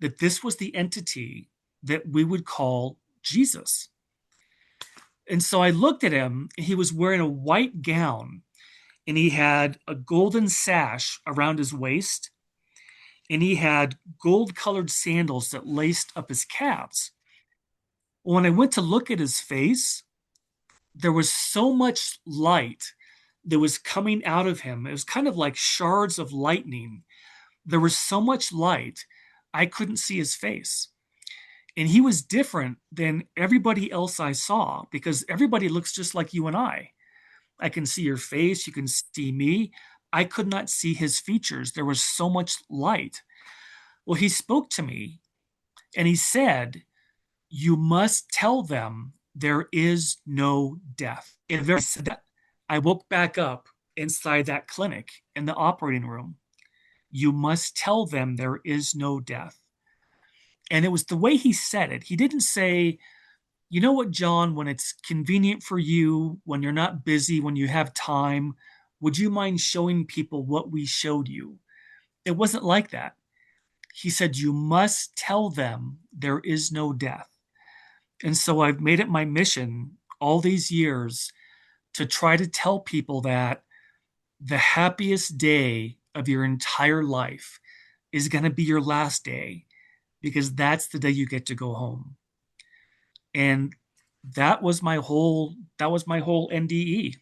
that this was the entity that we would call Jesus. And so I looked at him, and he was wearing a white gown, and he had a golden sash around his waist, and he had gold colored sandals that laced up his calves. When I went to look at his face, there was so much light that was coming out of him. It was kind of like shards of lightning. There was so much light, I couldn't see his face. And he was different than everybody else I saw because everybody looks just like you and I. I can see your face, you can see me. I could not see his features. There was so much light. Well, he spoke to me and he said, "You must tell them there is no death." And very said that, I woke back up inside that clinic in the operating room. You must tell them there is no death. And it was the way he said it. He didn't say, "You know what, John, when it's convenient for you, when you're not busy, when you have time, would you mind showing people what we showed you?" It wasn't like that. He said, you must tell them there is no death. And so I've made it my mission all these years to try to tell people that the happiest day of your entire life is going to be your last day because that's the day you get to go home. And that was my whole NDE.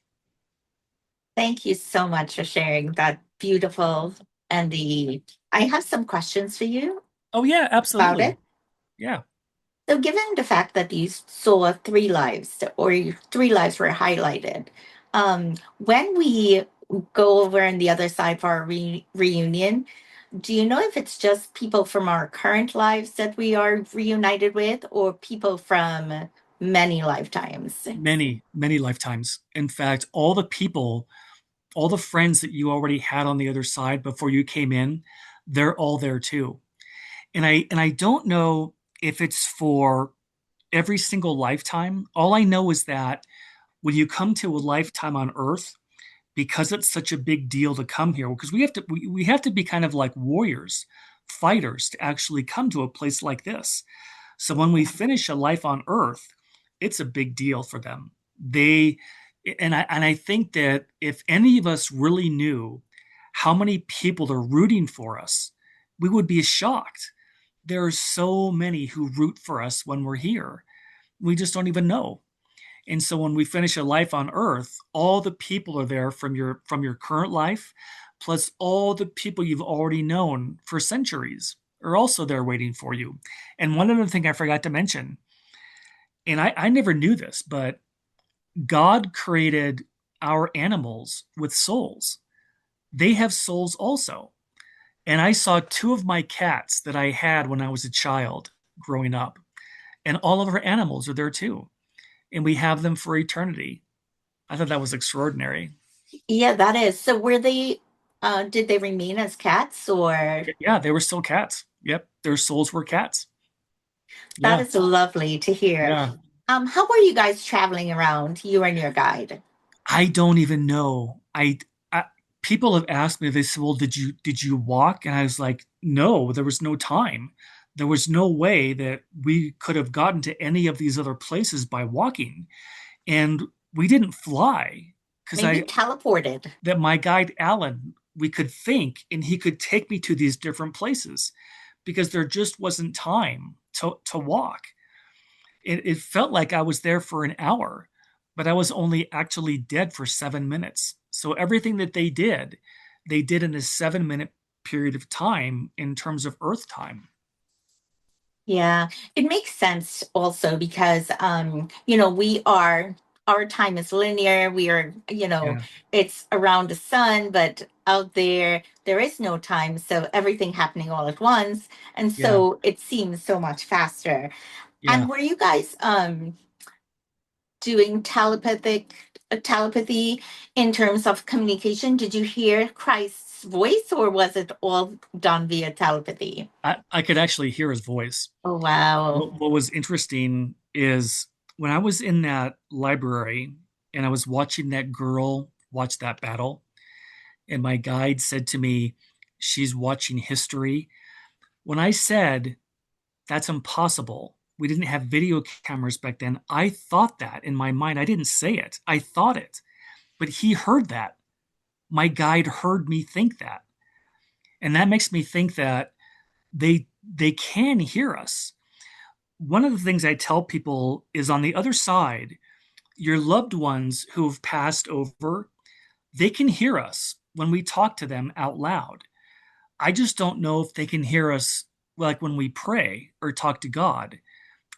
Thank you so much for sharing that beautiful and the. I have some questions for you Oh yeah, about absolutely. it. Yeah. So, given the fact that you saw three lives, or three lives were highlighted, when we go over on the other side for our reunion, do you know if it's just people from our current lives that we are reunited with, or people from many lifetimes? Many, many lifetimes. In fact, all the people, all the friends that you already had on the other side before you came in, they're all there too. And I don't know if it's for every single lifetime. All I know is that when you come to a lifetime on Earth, because it's such a big deal to come here, because we have to be kind of like warriors, fighters to actually come to a place like this. So when we finish a life on Earth, it's a big deal for them. They and I think that if any of us really knew how many people are rooting for us, we would be shocked. There are so many who root for us when we're here. We just don't even know. And so when we finish a life on Earth, all the people are there from your current life, plus all the people you've already known for centuries are also there waiting for you. And one other thing I forgot to mention, and I never knew this, but God created our animals with souls. They have souls also. And I saw two of my cats that I had when I was a child growing up, and all of our animals are there too. And we have them for eternity. I thought that was extraordinary. Yeah, that is. So, were they? Did they remain as cats, or Yeah, they were still cats. Yep, their souls were cats. that Yeah, is lovely to hear. yeah. How were you guys traveling around? You and your guide. I don't even know. I people have asked me. They said, "Well, did you walk?" And I was like, "No, there was no time. There was no way that we could have gotten to any of these other places by walking." And we didn't fly because Maybe I teleported. that my guide Alan, we could think, and he could take me to these different places because there just wasn't time to walk. It felt like I was there for an hour, but I was only actually dead for 7 minutes. So everything that they did in a 7 minute period of time in terms of Earth time. Yeah, it makes sense also because we are our time is linear. We are, Yeah, it's around the sun, but out there is no time, so everything happening all at once, and yeah, so it seems so much faster. yeah. And were you guys doing telepathy in terms of communication? Did you hear Christ's voice, or was it all done via telepathy? I could actually hear his voice. Oh, wow. What was interesting is when I was in that library and I was watching that girl watch that battle, and my guide said to me, she's watching history. When I said, that's impossible, we didn't have video cameras back then, I thought that in my mind. I didn't say it, I thought it. But he heard that. My guide heard me think that. And that makes me think that they can hear us. One of the things I tell people is on the other side, your loved ones who have passed over, they can hear us when we talk to them out loud. I just don't know if they can hear us like when we pray or talk to God.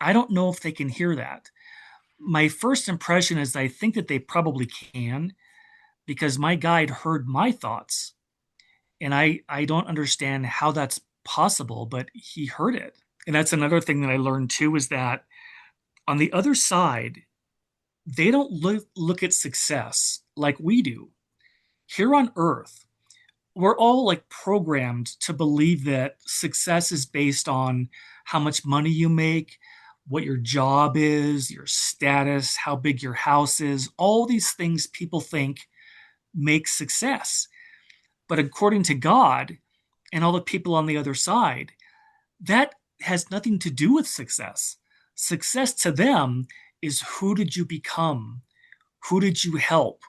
I don't know if they can hear that. My first impression is I think that they probably can because my guide heard my thoughts, and I don't understand how that's possible, but he heard it. And that's another thing that I learned too is that on the other side, they don't look at success like we do. Here on earth, we're all like programmed to believe that success is based on how much money you make, what your job is, your status, how big your house is, all these things people think make success. But according to God, and all the people on the other side, that has nothing to do with success. Success to them is who did you become? Who did you help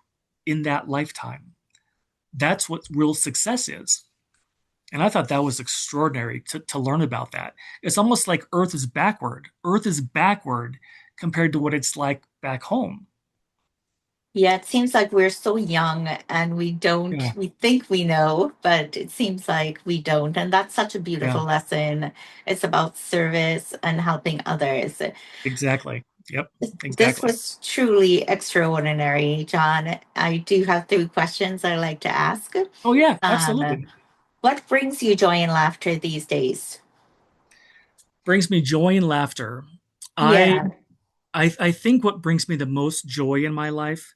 in that lifetime? That's what real success is. And I thought that was extraordinary to learn about that. It's almost like Earth is backward. Earth is backward compared to what it's like back home. Yeah, it seems like we're so young and Yeah, we think we know, but it seems like we don't. And that's such a yeah, beautiful lesson. It's about service and helping others. exactly. Yep, This exactly. was truly extraordinary, John. I do have three questions I'd like to ask. Oh, yeah, Um, absolutely. what brings you joy and laughter these days? Brings me joy and laughter. I, Yeah. I think what brings me the most joy in my life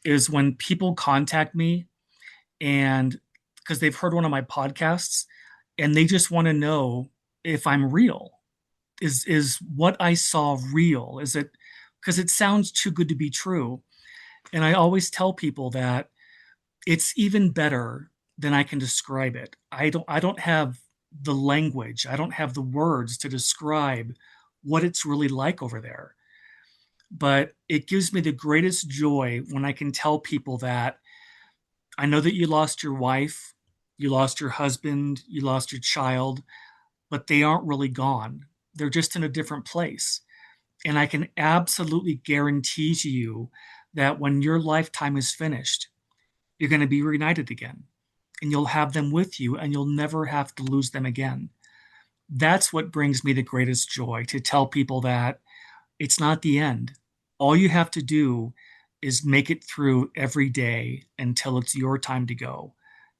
is when people contact me and because they've heard one of my podcasts and they just want to know if I'm real. Is what I saw real? Is it because it sounds too good to be true? And I always tell people that it's even better than I can describe it. I don't have the language. I don't have the words to describe what it's really like over there. But it gives me the greatest joy when I can tell people that I know that you lost your wife, you lost your husband, you lost your child, but they aren't really gone. They're just in a different place. And I can absolutely guarantee to you that when your lifetime is finished, you're going to be reunited again and you'll have them with you and you'll never have to lose them again. That's what brings me the greatest joy to tell people that it's not the end. All you have to do is make it through every day until it's your time to go.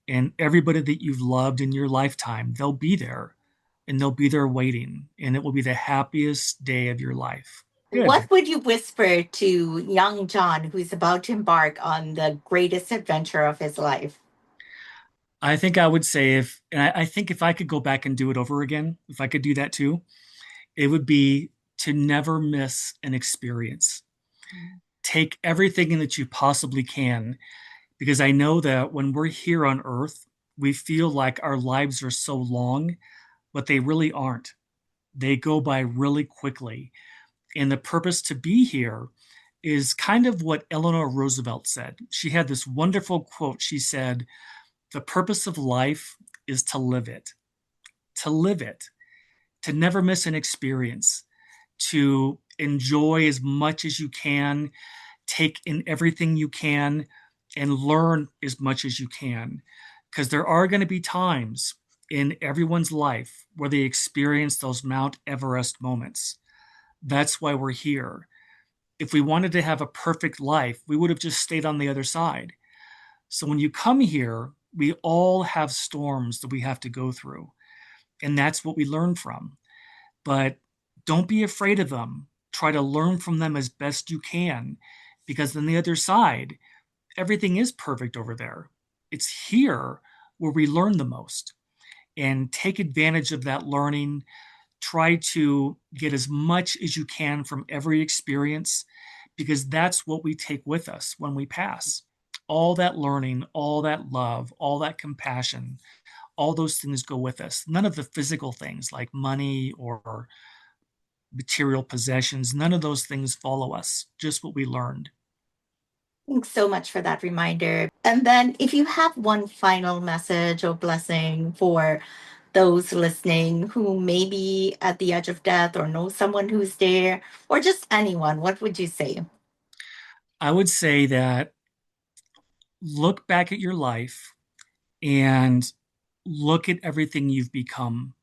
And everybody that you've loved in your lifetime, they'll be there and they'll be there waiting. And it will be the happiest day of your life. Good. What would you whisper to young John who's about to embark on the greatest adventure of his life? I think I would say and I think if I could go back and do it over again, if I could do that too, it would be to never miss an experience. Take everything that you possibly can, because I know that when we're here on earth, we feel like our lives are so long, but they really aren't. They go by really quickly. And the purpose to be here is kind of what Eleanor Roosevelt said. She had this wonderful quote. She said, the purpose of life is to live it, to never miss an experience, to enjoy as much as you can, take in everything you can, and learn as much as you can. Because there are going to be times in everyone's life where they experience those Mount Everest moments. That's why we're here. If we wanted to have a perfect life, we would have just stayed on the other side. So when you come here, we all have storms that we have to go through, and that's what we learn from. But don't be afraid of them. Try to learn from them as best you can, because on the other side, everything is perfect over there. It's here where we learn the most, and take advantage of that learning. Try to get as much as you can from every experience, because that's what we take with us when we pass. All that learning, all that love, all that compassion, all those things go with us. None of the physical things like money or material possessions, none of those things follow us, just what we learned. Thanks so much for that reminder. And then, if you have one final message or blessing for those listening who may be at the edge of death or know someone who's there, or just anyone, what would you say? I would say that look back at your life and look at everything you've become.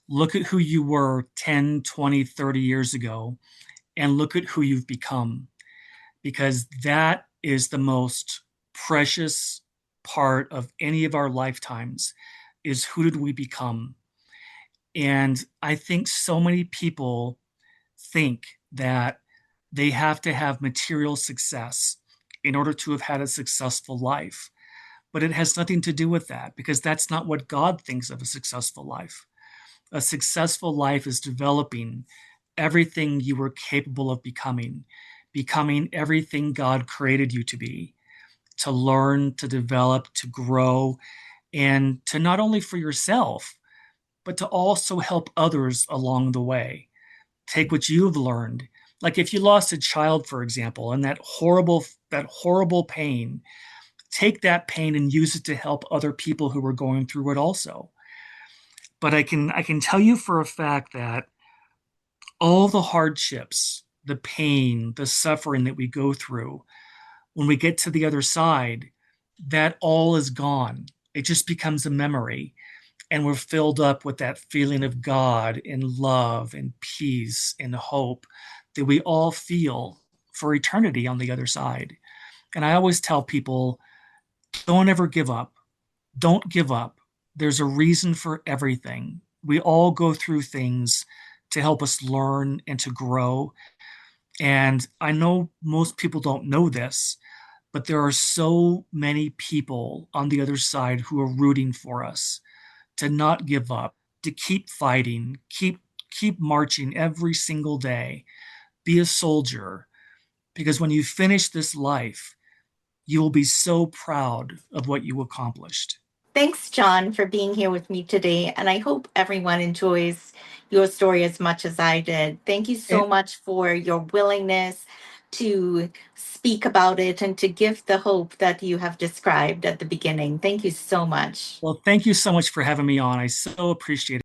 Look at who you were 10, 20, 30 years ago, and look at who you've become, because that is the most precious part of any of our lifetimes is who did we become. And I think so many people think that they have to have material success in order to have had a successful life. But it has nothing to do with that, because that's not what God thinks of a successful life. A successful life is developing everything you were capable of becoming, becoming everything God created you to be, to learn, to develop, to grow. and to not only for yourself, but to also help others along the way. Take what you've learned. Like if you lost a child, for example, and that horrible pain, take that pain and use it to help other people who are going through it also. But I can tell you for a fact that all the hardships, the pain, the suffering that we go through, when we get to the other side, that all is gone. It just becomes a memory. And we're filled up with that feeling of God and love and peace and hope that we all feel for eternity on the other side. And I always tell people, don't ever give up. Don't give up. There's a reason for everything. We all go through things to help us learn and to grow. And I know most people don't know this, but there are so many people on the other side who are rooting for us to not give up, to keep fighting, keep marching every single day. Be a soldier, because when you finish this life, you will be so proud of what you accomplished. Thanks, John, for being here with me today. And I hope everyone enjoys your story as much as I did. Thank you so And, much for your willingness to speak about it and to give the hope that you have described at the beginning. Thank you so much. well, thank you so much for having me on. I so appreciate it.